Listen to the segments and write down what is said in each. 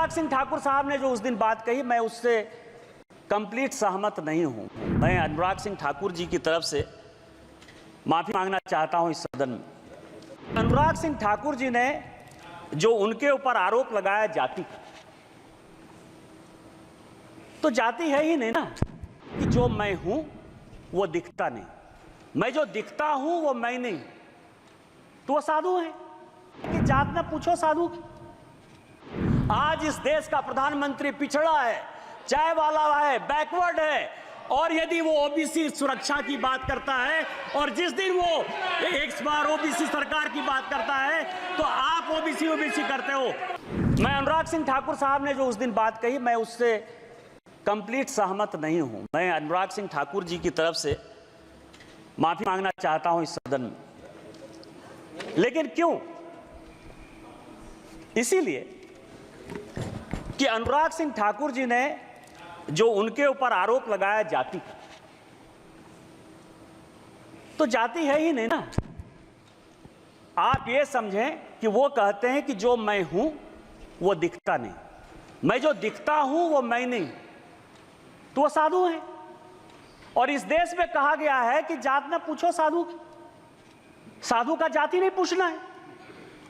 अनुराग सिंह ठाकुर साहब ने जो उस दिन बात कही, मैं उससे कंप्लीट सहमत नहीं हूं। मैं अनुराग सिंह ठाकुर जी की तरफ से माफी मांगना चाहता हूं इस सदन में। अनुराग सिंह ठाकुर जी ने जो उनके ऊपर आरोप लगाया जाति का, तो जाति है ही नहीं ना कि जो मैं हूं वो दिखता नहीं, मैं जो दिखता हूं वो मैं नहीं, तो वो साधु है कि जात में पूछो साधु। आज इस देश का प्रधानमंत्री पिछड़ा है, चाय वाला है, बैकवर्ड है, और यदि वो ओबीसी सुरक्षा की बात करता है और जिस दिन वो एक बार ओबीसी सरकार की बात करता है तो आप ओबीसी करते हो। मैं अनुराग सिंह ठाकुर साहब ने जो उस दिन बात कही, मैं उससे कंप्लीट सहमत नहीं हूं। मैं अनुराग सिंह ठाकुर जी की तरफ से माफी मांगना चाहता हूं इस सदन में। लेकिन क्यों? इसीलिए कि अनुराग सिंह ठाकुर जी ने जो उनके ऊपर आरोप लगाया जाति का, तो जाति है ही नहीं ना। आप ये समझें कि वो कहते हैं कि जो मैं हूं वो दिखता नहीं, मैं जो दिखता हूं वो मैं नहीं, तो वो साधु है। और इस देश में कहा गया है कि जात में पूछो साधु, साधु का जाति नहीं पूछना है।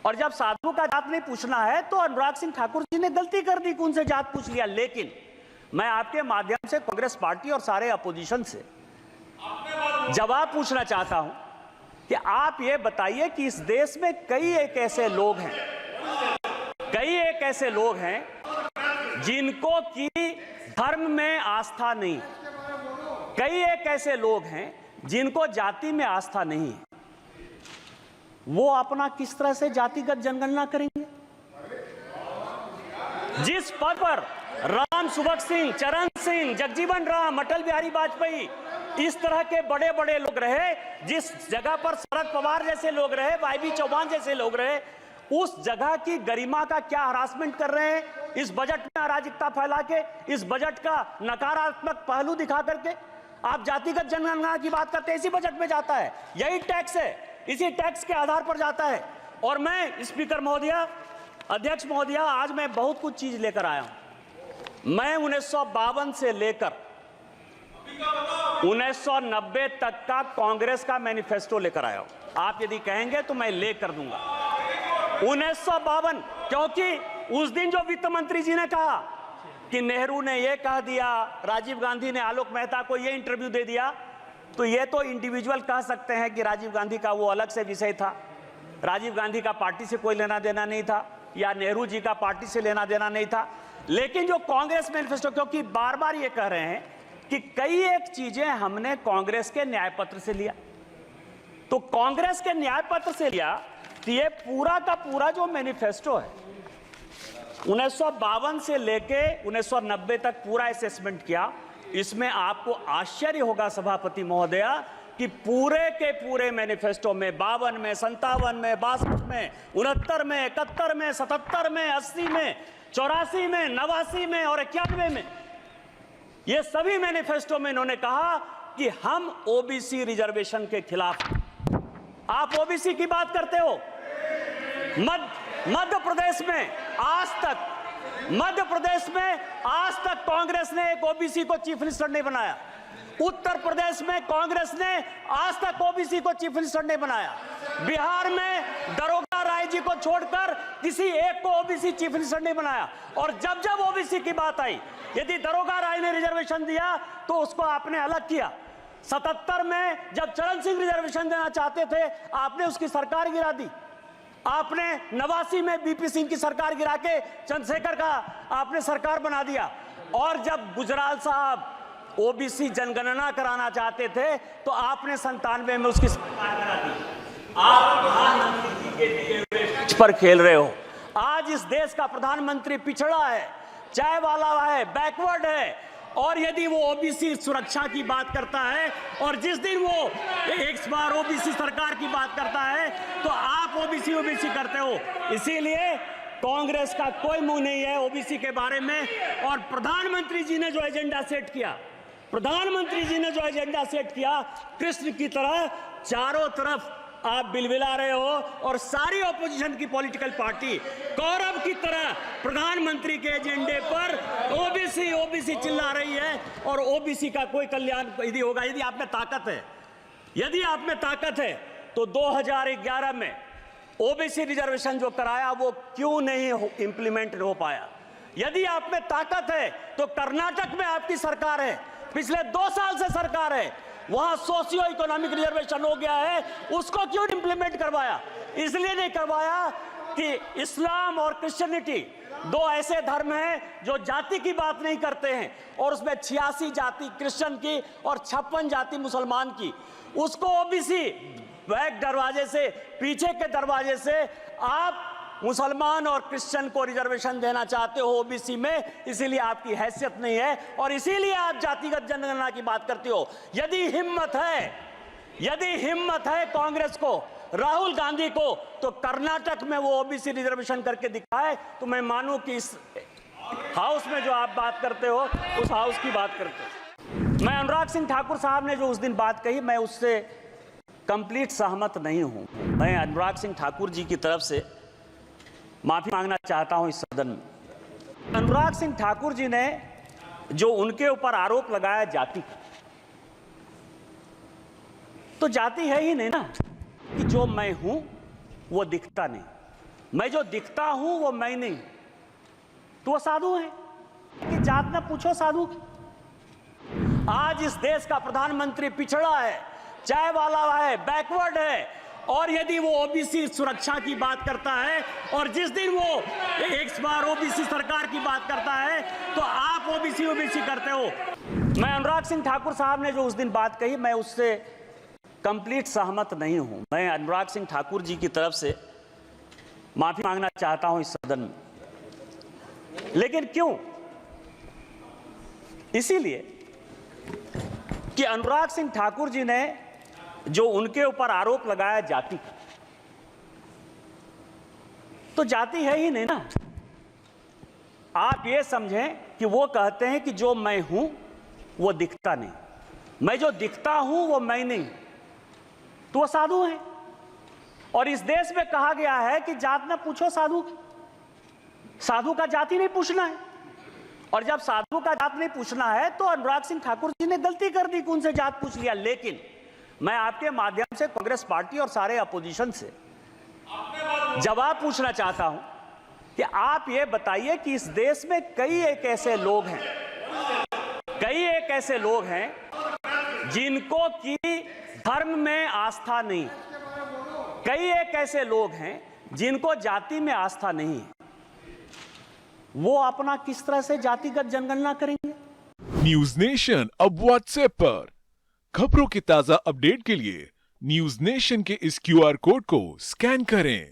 और जब साधु का जात नहीं पूछना है तो अनुराग सिंह ठाकुर जी ने गलती कर दी कि उनसे जात पूछ लिया। लेकिन मैं आपके माध्यम से कांग्रेस पार्टी और सारे अपोजिशन से जवाब पूछना चाहता हूं कि आप ये बताइए कि इस देश में कई एक ऐसे लोग हैं जिनको की धर्म में आस्था नहीं, कई एक ऐसे लोग हैं जिनको जाति में आस्था नहीं है। वो अपना किस तरह से जातिगत जनगणना करेंगे? जिस पद पर राम सुभग सिंह, चरण सिंह, जगजीवन राम, अटल बिहारी वाजपेयी, इस तरह के बड़े बड़े लोग रहे, जिस जगह पर शरद पवार जैसे लोग रहे, वाईबी चौहान जैसे लोग रहे, उस जगह की गरिमा का क्या हरासमेंट कर रहे हैं इस बजट में अराजकता फैला के, इस बजट का नकारात्मक पहलू दिखा करके आप जातिगत जनगणना की बात करते हैं। इसी बजट में जाता है, यही टैक्स है, इसी टैक्स के आधार पर जाता है। और मैं स्पीकर महोदया, अध्यक्ष महोदया, आज मैं बहुत कुछ चीज लेकर आया हूं। मैं 1952 से लेकर 1990 तक का कांग्रेस का मैनिफेस्टो लेकर आया हूं। आप यदि कहेंगे तो मैं लेकर दूंगा 1952, क्योंकि उस दिन जो वित्त मंत्री जी ने कहा कि नेहरू ने यह कह दिया, राजीव गांधी ने आलोक मेहता को यह इंटरव्यू दे दिया, तो ये तो इंडिविजुअल कह सकते हैं कि राजीव गांधी का वो अलग से विषय था, राजीव गांधी का पार्टी से कोई लेना देना नहीं था, या नेहरू जी का पार्टी से लेना देना नहीं था। लेकिन जो कांग्रेस मैनिफेस्टो, क्योंकि बार बार ये कह रहे हैं कि कई एक चीजें हमने कांग्रेस के न्याय पत्र से लिया, तो कांग्रेस के न्याय पत्र से लिया, तो ये पूरा का पूरा जो मैनिफेस्टो है 1952 से लेके 1990 तक पूरा असेसमेंट किया। इसमें आपको आश्चर्य होगा सभापति महोदया कि पूरे के पूरे मैनिफेस्टो में 52 में, 57 में, 62 में, 69 में, 71 में, 77 में, 80 में, 84 में, 89 में और 91 में, ये सभी मैनिफेस्टो में इन्होंने कहा कि हम ओबीसी रिजर्वेशन के खिलाफ। आप ओबीसी की बात करते हो, मध्य प्रदेश में आज तक कांग्रेस ने एक ओबीसी को चीफ मिनिस्टर नहीं बनाया। उत्तर प्रदेश में कांग्रेस ने आज तक ओबीसी को चीफ मिनिस्टर नहीं बनाया। बिहार में दरोगा राय जी को छोड़कर किसी एक को ओबीसी चीफ मिनिस्टर नहीं बनाया। और जब जब ओबीसी की बात आई, यदि दरोगा राय ने रिजर्वेशन दिया तो उसको आपने अलग किया। 77 में जब चरण सिंह रिजर्वेशन देना चाहते थे, आपने उसकी सरकार गिरा दी। आपने 89 में बीपी सिंह की सरकार गिरा के चंद्रशेखर का आपने सरकार बना दिया। और जब गुजराल साहब ओबीसी जनगणना कराना चाहते थे तो आपने 97 में उसकी सरकार करा दी। आप प्रधानमंत्री के दिए हुए पर खेल रहे हो। आज इस देश का प्रधानमंत्री पिछड़ा है, चाय वाला है, बैकवर्ड है, और यदि वो ओबीसी सुरक्षा की बात करता है और जिस दिन वो एक बार ओबीसी सरकार की बात करता है तो आप ओबीसी करते हो। इसीलिए कांग्रेस का कोई मुंह नहीं है ओबीसी के बारे में। और प्रधानमंत्री जी ने जो एजेंडा सेट किया, कृष्ण की तरह चारों तरफ आप बिलबिला रहे हो और सारी ऑपोजिशन की पॉलिटिकल पार्टी कौरव की तरह प्रधानमंत्री के एजेंडे पर ओबीसी ओबीसी चिल्ला रही है और ओबीसी का कोई कल्याण यदि होगा, यदि आप में ताकत है, यदि आप में ताकत है तो 2011 में ओबीसी रिजर्वेशन जो कराया वो क्यों नहीं इंप्लीमेंट हो पाया? यदि आप में ताकत है तो कर्नाटक में आपकी सरकार है, पिछले 2 साल से सरकार है, वहां सोशियो इकोनॉमिक रिजर्वेशन हो गया है, उसको क्यों इंप्लीमेंट करवाया? इसलिए नहीं करवाया कि इस्लाम और क्रिश्चियनिटी 2 ऐसे धर्म हैं जो जाति की बात नहीं करते हैं और उसमें 86 जाति क्रिश्चियन की और 56 जाति मुसलमान की, उसको ओबीसी बैक दरवाजे से, पीछे के दरवाजे से आप मुसलमान और क्रिश्चियन को रिजर्वेशन देना चाहते हो ओबीसी में, इसीलिए आपकी हैसियत नहीं है और इसीलिए आप जातिगत जनगणना की बात करते हो। यदि हिम्मत है कांग्रेस को, राहुल गांधी को, तो कर्नाटक में वो ओबीसी रिजर्वेशन करके दिखाए तो मैं मानूं कि इस हाउस में जो आप बात करते हो उस हाउस की बात करते हो। मैं अनुराग सिंह ठाकुर साहब ने जो उस दिन बात कही, मैं उससे कंप्लीट सहमत नहीं हूं। मैं अनुराग सिंह ठाकुर जी की तरफ से माफी मांगना चाहता हूं इस सदन में। अनुराग सिंह ठाकुर जी ने जो उनके ऊपर आरोप लगाया जाति का, तो जाति है ही नहीं ना कि जो मैं हूं वो दिखता नहीं, मैं जो दिखता हूं वो मैं नहीं, तो वो साधु है कि जात ना पूछो साधु। आज इस देश का प्रधानमंत्री पिछड़ा है, चाय वाला है, बैकवर्ड है, और यदि वो ओबीसी सुरक्षा की बात करता है और जिस दिन वो एक बार ओबीसी सरकार की बात करता है तो आप ओबीसी करते हो। मैं अनुराग सिंह ठाकुर साहब ने जो उस दिन बात कही, मैं उससे कंप्लीट सहमत नहीं हूं। मैं अनुराग सिंह ठाकुर जी की तरफ से माफी मांगना चाहता हूं इस सदन में। लेकिन क्यों? इसीलिए कि अनुराग सिंह ठाकुर जी ने जो उनके ऊपर आरोप लगाया जाति का, तो जाति है ही नहीं ना। आप ये समझें कि वो कहते हैं कि जो मैं हूं वो दिखता नहीं, मैं जो दिखता हूं वो मैं नहीं, तो वो साधु है। और इस देश में कहा गया है कि जात ना पूछो साधु, साधु का जाति नहीं पूछना है। और जब साधु का जात नहीं पूछना है तो अनुराग सिंह ठाकुर जी ने गलती कर दी कि उनसे जात पूछ लिया। लेकिन मैं आपके माध्यम से कांग्रेस पार्टी और सारे अपोजिशन से जवाब पूछना चाहता हूं कि आप ये बताइए कि इस देश में कई एक ऐसे लोग हैं जिनको की धर्म में आस्था नहीं, कई एक ऐसे लोग हैं जिनको जाति में आस्था नहीं है, वो अपना किस तरह से जातिगत जनगणना करेंगे? न्यूज नेशन अब व्हाट्सएप पर खबरों के ताजा अपडेट के लिए न्यूज नेशन के इस QR कोड को स्कैन करें।